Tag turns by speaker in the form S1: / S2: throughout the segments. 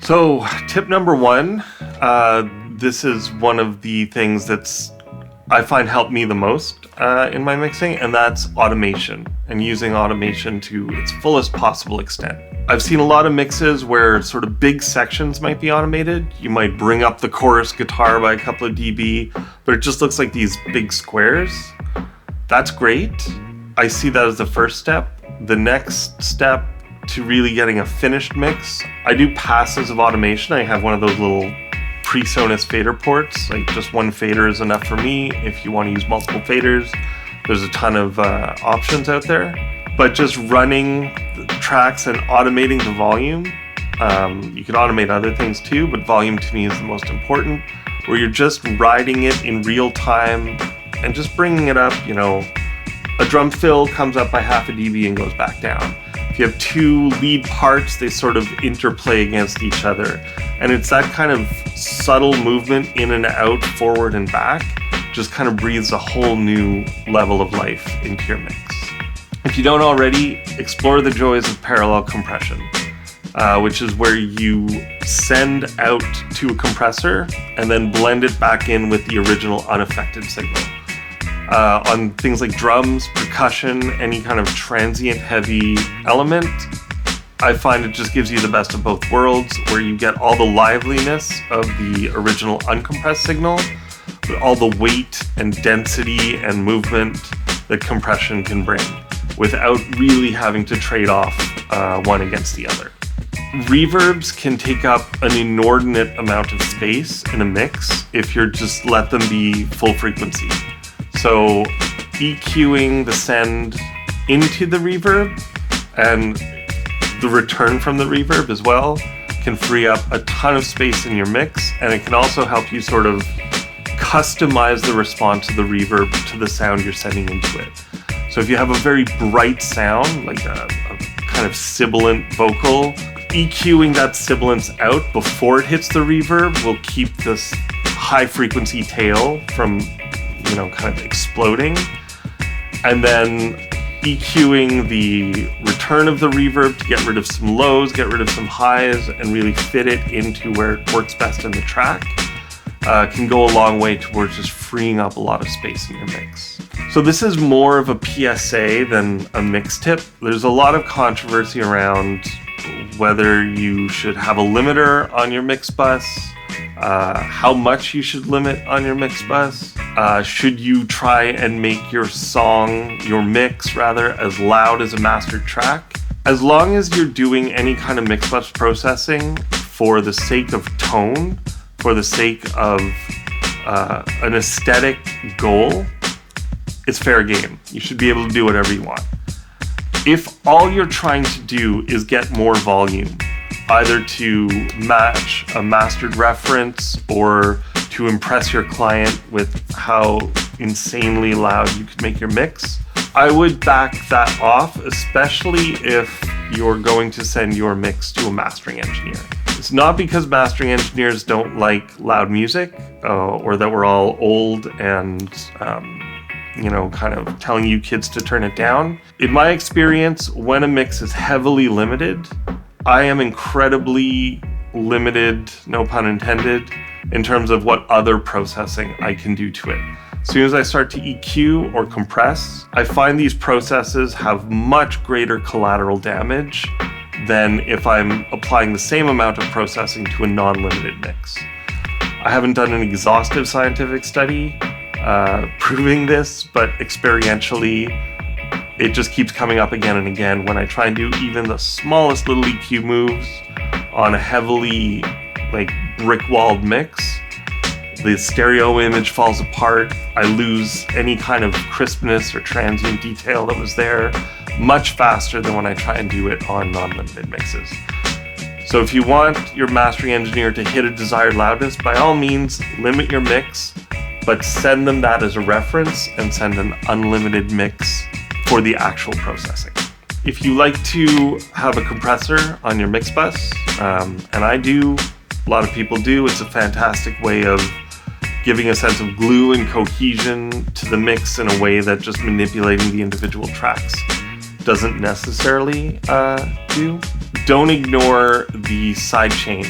S1: So tip number one, this is one of the things I find help me the most in my mixing, and that's automation, and using automation to its fullest possible extent. I've seen a lot of mixes where sort of big sections might be automated. You might bring up the chorus guitar by a couple of dB, but it just looks like these big squares. That's great. I see that as the first step. The next step to really getting a finished mix, I do passes of automation. I have one of those little PreSonus fader ports. Like just one fader is enough for me. If you want to use multiple faders, there's a ton of options out there. But just running the tracks and automating the volume, you can automate other things too, but volume to me is the most important, where you're just riding it in real time and just bringing it up. A drum fill comes up by half a dB and goes back down. If you have two lead parts, they sort of interplay against each other. And it's that kind of subtle movement in and out, forward and back, just kind of breathes a whole new level of life into your mix. If you don't already, explore the joys of parallel compression, which is where you send out to a compressor and then blend it back in with the original unaffected signal. On things like drums, percussion, any kind of transient heavy element, I find it just gives you the best of both worlds, where you get all the liveliness of the original uncompressed signal, but all the weight and density and movement that compression can bring, without really having to trade off one against the other. Reverbs can take up an inordinate amount of space in a mix if you're just let them be full frequency. So EQing the send into the reverb and the return from the reverb as well can free up a ton of space in your mix, and it can also help you sort of customize the response of the reverb to the sound you're sending into it. So if you have a very bright sound, like a kind of sibilant vocal, EQing that sibilance out before it hits the reverb will keep this high frequency tail from kind of exploding, and then EQing the return of the reverb to get rid of some lows, get rid of some highs, and really fit it into where it works best in the track can go a long way towards just freeing up a lot of space in your mix. So this is more of a PSA than a mix tip. There's a lot of controversy around whether you should have a limiter on your mix bus, how much you should limit on your mix bus. Should you try and make your mix as loud as a mastered track? As long as you're doing any kind of mix bus processing for the sake of tone, for the sake of an aesthetic goal, it's fair game. You should be able to do whatever you want. If all you're trying to do is get more volume, either to match a mastered reference or to impress your client with how insanely loud you could make your mix, I would back that off, especially if you're going to send your mix to a mastering engineer. It's not because mastering engineers don't like loud music or that we're all old and kind of telling you kids to turn it down. In my experience, when a mix is heavily limited, I am incredibly limited, no pun intended, in terms of what other processing I can do to it. As soon as I start to EQ or compress, I find these processes have much greater collateral damage than if I'm applying the same amount of processing to a non-limited mix. I haven't done an exhaustive scientific study proving this, but experientially, it just keeps coming up again and again when I try and do even the smallest little EQ moves on a heavily brick-walled mix. The stereo image falls apart. I lose any kind of crispness or transient detail that was there much faster than when I try and do it on non-limited mixes. So if you want your mastering engineer to hit a desired loudness, by all means, limit your mix, but send them that as a reference and send an unlimited mix for the actual processing. If you like to have a compressor on your mix bus, and I do, a lot of people do, it's a fantastic way of giving a sense of glue and cohesion to the mix in a way that just manipulating the individual tracks doesn't necessarily do. Don't ignore the sidechain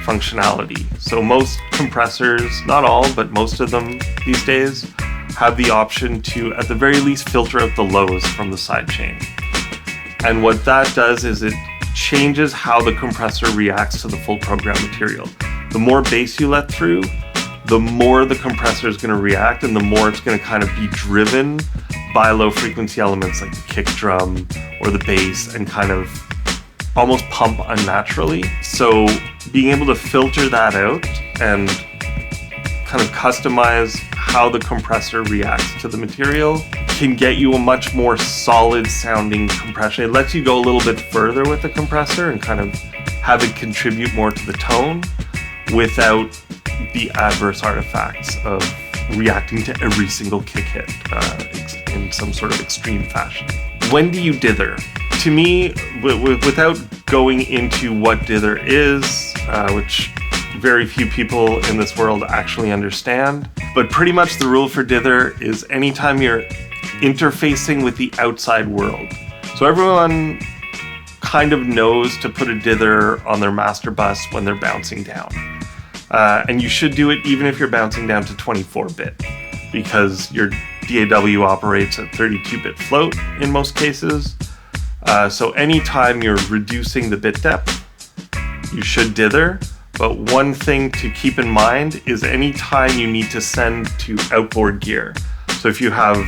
S1: functionality. So most compressors, not all, but most of them these days, have the option to, at the very least, filter out the lows from the sidechain. And what that does is it changes how the compressor reacts to the full program material. The more bass you let through, the more the compressor is going to react, and the more it's going to kind of be driven by low frequency elements like the kick drum or the bass, and kind of almost pump unnaturally. So being able to filter that out and kind of customize how the compressor reacts to the material can get you a much more solid sounding compression. It lets you go a little bit further with the compressor and kind of have it contribute more to the tone without the adverse artifacts of reacting to every single kick hit in some sort of extreme fashion. When do you dither? To me, without going into what dither is, which very few people in this world actually understand, but pretty much the rule for dither is anytime you're interfacing with the outside world. So everyone kind of knows to put a dither on their master bus when they're bouncing down. And you should do it even if you're bouncing down to 24-bit, because your DAW operates at 32-bit float in most cases. So anytime you're reducing the bit depth, you should dither. But one thing to keep in mind is anytime you need to send to outboard gear. So if you have,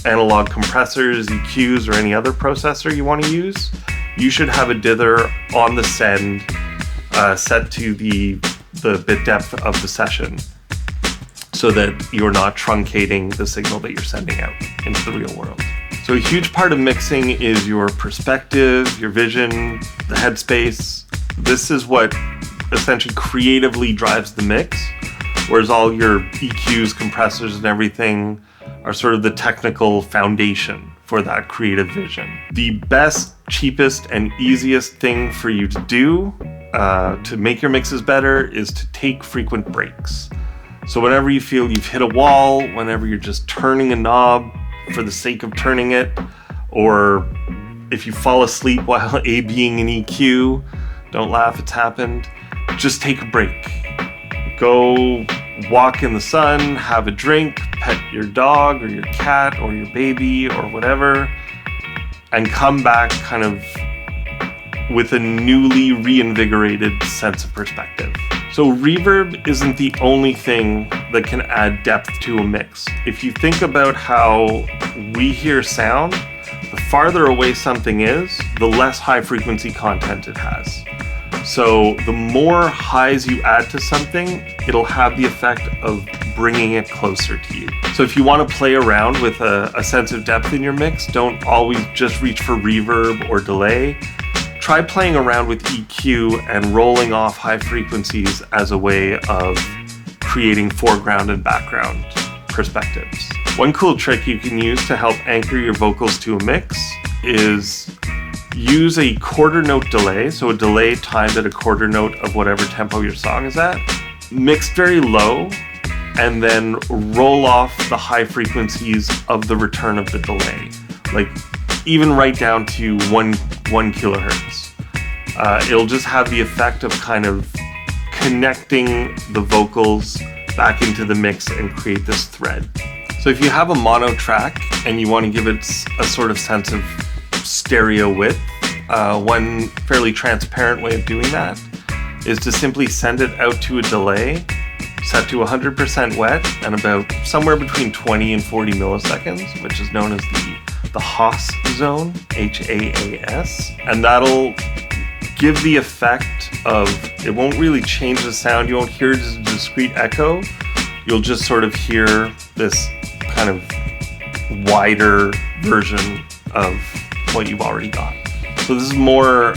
S1: analog compressors, EQs, or any other processor you want to use, you should have a dither on the send set to the bit depth of the session, so that you're not truncating the signal that you're sending out into the real world. So a huge part of mixing is your perspective, your vision, the headspace. This is what essentially creatively drives the mix, whereas all your EQs, compressors, and everything are sort of the technical foundation for that creative vision. The best, cheapest, and easiest thing for you to do to make your mixes better is to take frequent breaks. So whenever you feel you've hit a wall, whenever you're just turning a knob for the sake of turning it, or if you fall asleep while A-Bing an EQ, don't laugh, it's happened, just take a break. Go walk in the sun, have a drink, pet your dog or your cat or your baby or whatever, and come back kind of with a newly reinvigorated sense of perspective. So reverb isn't the only thing that can add depth to a mix. If you think about how we hear sound, the farther away something is, the less high frequency content it has. So the more highs you add to something, it'll have the effect of bringing it closer to you. So if you want to play around with a sense of depth in your mix, don't always just reach for reverb or delay. Try playing around with EQ and rolling off high frequencies as a way of creating foreground and background perspectives. One cool trick you can use to help anchor your vocals to a mix is use a quarter note delay, so a delay timed at a quarter note of whatever tempo your song is at, mixed very low, and then roll off the high frequencies of the return of the delay, like even right down to 1 kilohertz. It'll just have the effect of kind of connecting the vocals back into the mix and create this thread. So if you have a mono track and you want to give it a sort of sense of stereo width, one fairly transparent way of doing that is to simply send it out to a delay set to 100% wet and about somewhere between 20 and 40 milliseconds, which is known as the haas zone, H-A-A-S, and that'll give the effect of, it won't really change the sound, you won't hear it as a discrete echo, you'll just sort of hear this kind of wider version of what you've already got. So this is more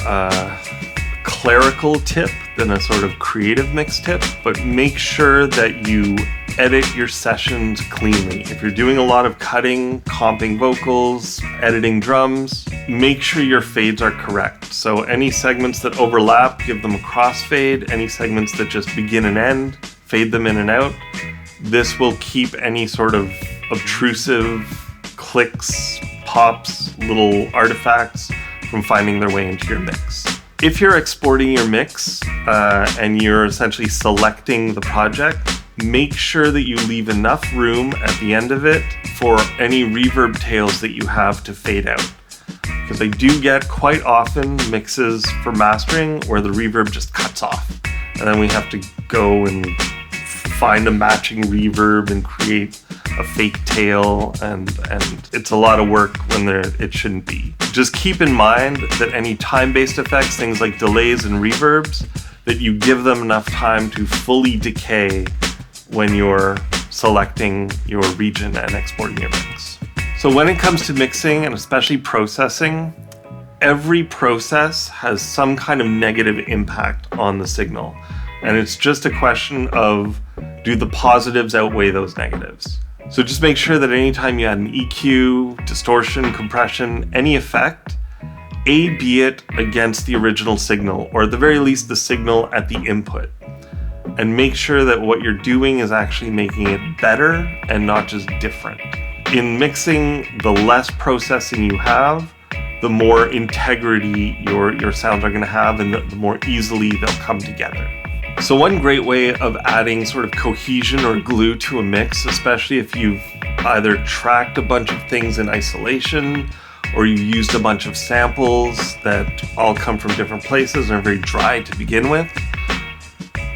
S1: clerical tip than a sort of creative mix tip, but make sure that you edit your sessions cleanly. If you're doing a lot of cutting, comping vocals, editing drums, make sure your fades are correct. So any segments that overlap, give them a crossfade. Any segments that just begin and end, fade them in and out. This will keep any sort of obtrusive clicks, pops, little artifacts from finding their way into your mix. If you're exporting your mix and you're essentially selecting the project, make sure that you leave enough room at the end of it for any reverb tails that you have to fade out. Because I do get quite often mixes for mastering where the reverb just cuts off. And then we have to go and find a matching reverb and create a fake tail, and it's a lot of work when it shouldn't be. Just keep in mind that any time-based effects, things like delays and reverbs, that you give them enough time to fully decay when you're selecting your region and exporting your mix. So when it comes to mixing and especially processing, every process has some kind of negative impact on the signal. And it's just a question of, do the positives outweigh those negatives? So just make sure that anytime you add an EQ, distortion, compression, any effect, A/B it against the original signal, or at the very least the signal at the input. And make sure that what you're doing is actually making it better and not just different. In mixing, the less processing you have, the more integrity your sounds are going to have, and the more easily they'll come together. So one great way of adding sort of cohesion or glue to a mix, especially if you've either tracked a bunch of things in isolation or you used a bunch of samples that all come from different places and are very dry to begin with,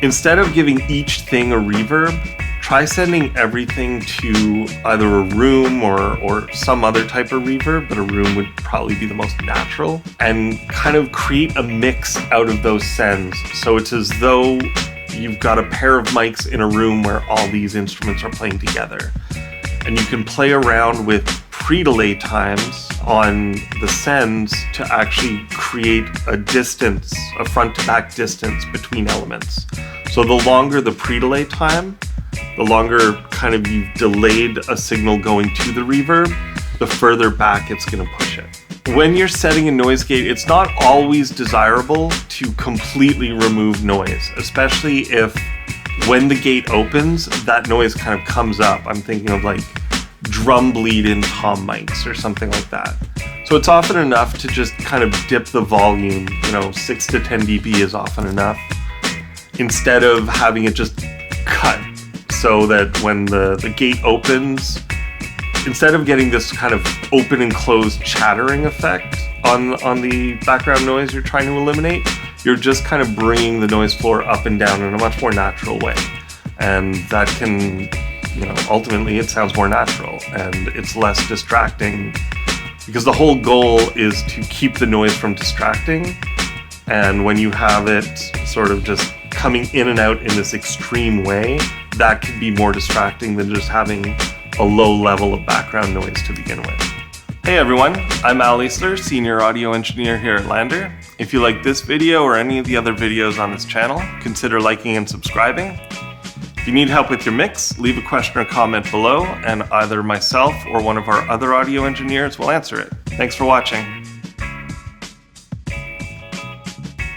S1: instead of giving each thing a reverb, try sending everything to either a room or some other type of reverb, but a room would probably be the most natural, and kind of create a mix out of those sends. So it's as though you've got a pair of mics in a room where all these instruments are playing together. And you can play around with pre-delay times on the sends to actually create a distance, a front to back distance between elements. So the longer the pre-delay time, the longer kind of you've delayed a signal going to the reverb, the further back it's going to push it. When you're setting a noise gate, it's not always desirable to completely remove noise, especially if when the gate opens, that noise kind of comes up. I'm thinking of like drum bleed in tom mics or something like that. So it's often enough to just kind of dip the volume, 6 to 10 dB is often enough, instead of having it just cut. So that when the gate opens, instead of getting this kind of open and closed chattering effect on the background noise you're trying to eliminate, you're just kind of bringing the noise floor up and down in a much more natural way. And that can, ultimately it sounds more natural and it's less distracting, because the whole goal is to keep the noise from distracting. And when you have it sort of just coming in and out in this extreme way, that can be more distracting than just having a low level of background noise to begin with. Hey everyone, I'm Al Easler, Senior Audio Engineer here at LANDR. If you like this video or any of the other videos on this channel, consider liking and subscribing. If you need help with your mix, leave a question or comment below, and either myself or one of our other audio engineers will answer it. Thanks for watching.